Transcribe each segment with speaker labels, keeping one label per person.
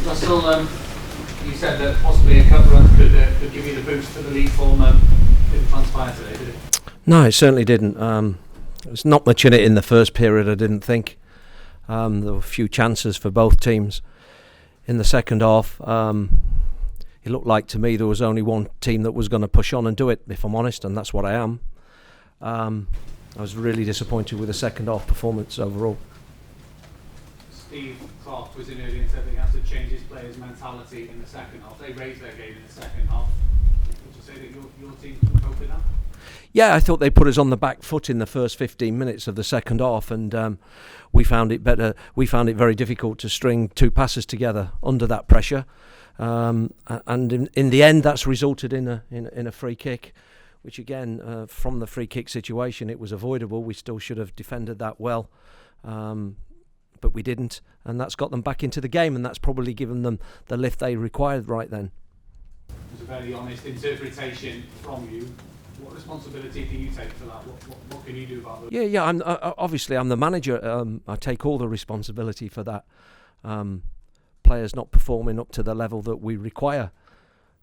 Speaker 1: Russell, you said that possibly a cup run could give you the boost for the league form. Didn't transpire today, did it?
Speaker 2: No, it certainly didn't. There's not much in it in the first period, I didn't think. There were a few chances for both teams. In the second half, it looked like to me there was only one team that was going to push on and do it, if I'm honest, and that's what I am. I was really disappointed with the second half performance overall.
Speaker 1: Steve Clark was in early and said they had to change his players' mentality in the second half. They raised their game in the second half. Would you say that your team can cope with that?
Speaker 2: Yeah, I thought they put us on the back foot in the first 15 minutes of the second half, and we found it better. We found it very difficult to string two passes together under that pressure, and in the end, that's resulted in a free kick, which again, from the free kick situation, it was avoidable. We still should have defended that well, but we didn't, and that's got them back into the game, and that's probably given them the lift they required right then.
Speaker 1: It was a very honest interpretation from you. What responsibility do you take for that? What can you do about it?
Speaker 2: Yeah. Obviously, I'm the manager. I take all the responsibility for that. Players not performing up to the level that we require.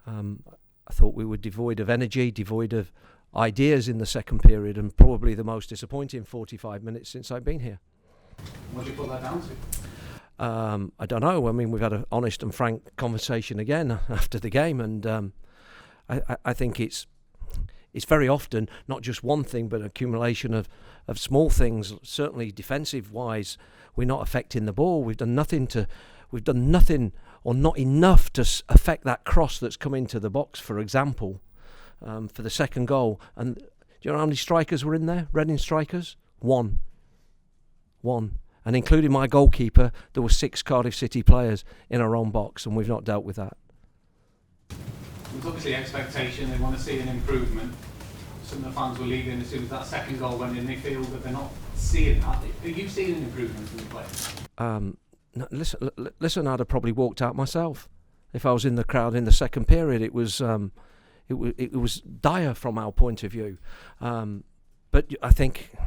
Speaker 2: I thought we were devoid of energy, devoid of ideas in the second period, and probably the most disappointing 45 minutes since I've been here.
Speaker 1: What do you put that down to?
Speaker 2: I don't know. I mean, we've had an honest and frank conversation again after the game, and I think it's very often not just one thing, but an accumulation of small things. Certainly, defensive-wise, we're not affecting the ball. We've done nothing or not enough to affect that cross that's come into the box, for example, for the second goal. And do you know how many strikers were in there? Reading strikers? One. And including my goalkeeper, there were 6 Cardiff City players in our own box, and we've not dealt with that.
Speaker 1: There's obviously expectation, they want to see an improvement. Some of the fans were leaving as soon as that second goal went in. They feel that they're not seeing that. Are you seeing an improvement from the players?
Speaker 2: No, listen, I'd have probably walked out myself if I was in the crowd in the second period. It was dire from our point of view. But I think you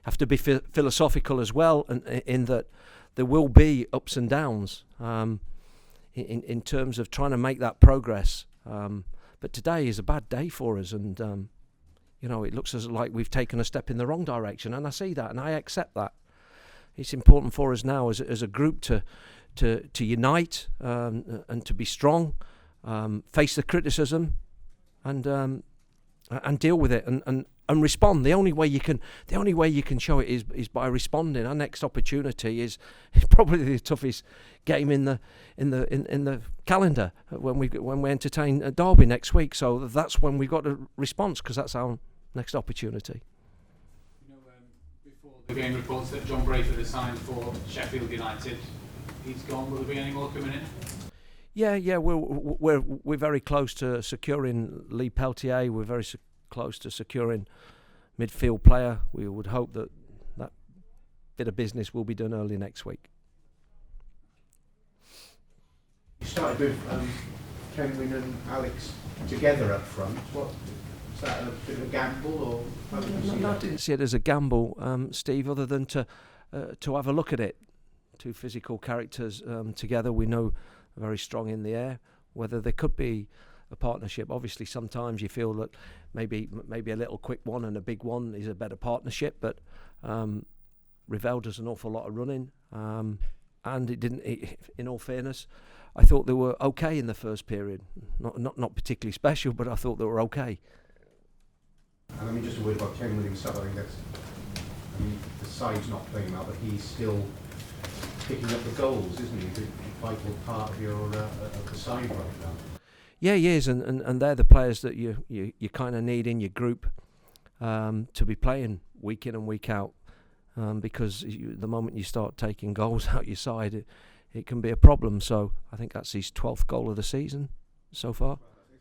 Speaker 2: have to be philosophical as well, in that there will be ups and downs. In terms of trying to make that progress, but today is a bad day for us, and it looks as like we've taken a step in the wrong direction, and I see that, and I accept that. It's important for us now as a group to unite and to be strong, face the criticism, and deal with it, and respond. The only way you can show it is by responding. Our next opportunity is probably the toughest game in the calendar when we entertain a Derby next week. So that's when we got a response, because that's our next opportunity.
Speaker 1: Before the game, reports that John Brayford has signed for Sheffield United. He's gone. Will there be any more coming in?
Speaker 2: Yeah. We're very close to securing Lee Peltier. We're very close to securing midfield player. We would hope that bit of business will be done early next week.
Speaker 3: You started with Kenwyn and Alex together up front. Was that a bit of a gamble, or how did you see that?
Speaker 2: I didn't see it as a gamble, Steve, other than to have a look at it. Two physical characters together. We know very strong in the air. Whether there could be a partnership, obviously sometimes you feel that maybe a little quick one and a big one is a better partnership, but Revell does an awful lot of running, and it didn't. In all fairness, I thought they were okay in the first period. Not particularly special, but I thought they were okay.
Speaker 3: And I mean, just a word about Kenwyn himself. The side's not playing well, but he's still picking up the goals, isn't he? A vital part of the side right now.
Speaker 2: Yeah, he is, and they're the players that you kind of need in your group to be playing week in and week out, because the moment you start taking goals out your side, it can be a problem. So I think that's his 12th goal of the season so far.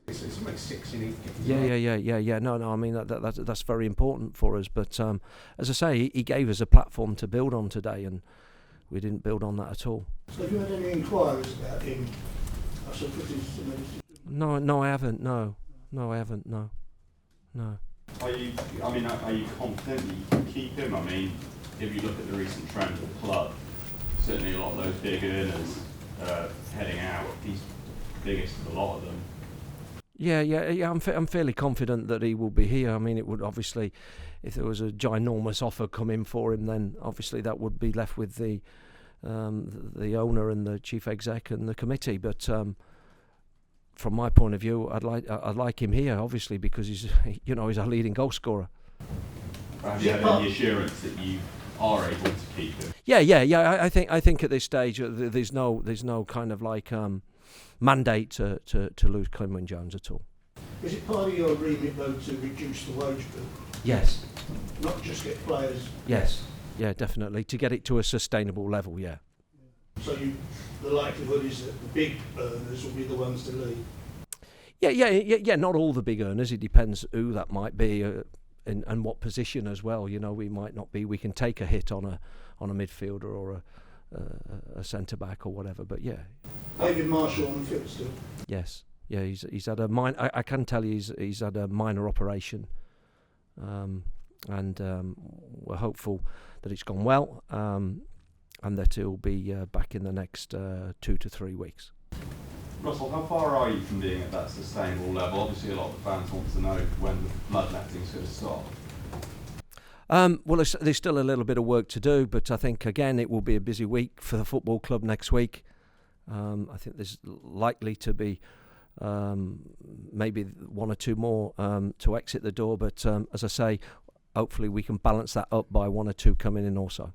Speaker 3: It's like 6 in each.
Speaker 2: Yeah. No. I mean that's very important for us. But as I say, he gave us a platform to build on today, and we didn't build on that at all.
Speaker 4: So have you had any inquiries about him?
Speaker 2: No, I haven't. No, I haven't. No.
Speaker 5: Are you confident you can keep him? I mean, if you look at the recent trend of the club, certainly a lot of those big earners biggest of a lot of them.
Speaker 2: Yeah. I'm fairly confident that he will be here. I mean, it would obviously, if there was a ginormous offer coming for him, then obviously that would be left with the owner and the chief exec and the committee. But from my point of view, I'd like him here, obviously, because he's our leading goal scorer.
Speaker 5: Have you had any assurance that you are able to keep him?
Speaker 2: Yeah. I think at this stage there's no kind of like mandate to lose Clinton Jones at all.
Speaker 4: Is it part of your remit though to reduce the wage bill?
Speaker 2: Yes.
Speaker 4: Not just get players?
Speaker 2: Yes. Yeah, definitely. To get it to a sustainable level, yeah.
Speaker 4: So the likelihood is that the big earners will be the ones to leave?
Speaker 2: Yeah, not all the big earners. It depends who that might be and what position as well. We might not be. We can take a hit on a midfielder or a centre back or whatever. But yeah.
Speaker 4: David Marshall on the field still?
Speaker 2: Yes. Yeah, he's had a minor. I can tell you he's had a minor operation, and we're hopeful that it's gone well, and that he'll be back in the next 2 to 3 weeks.
Speaker 5: Russell, how far are you from being at that sustainable level? Obviously, a lot of the fans want to know when the bloodletting's going to stop.
Speaker 2: Well, there's still a little bit of work to do, but I think, again, it will be a busy week for the football club next week. I think there's likely to be maybe 1 or 2 more to exit the door, but as I say, hopefully we can balance that up by 1 or 2 coming in also.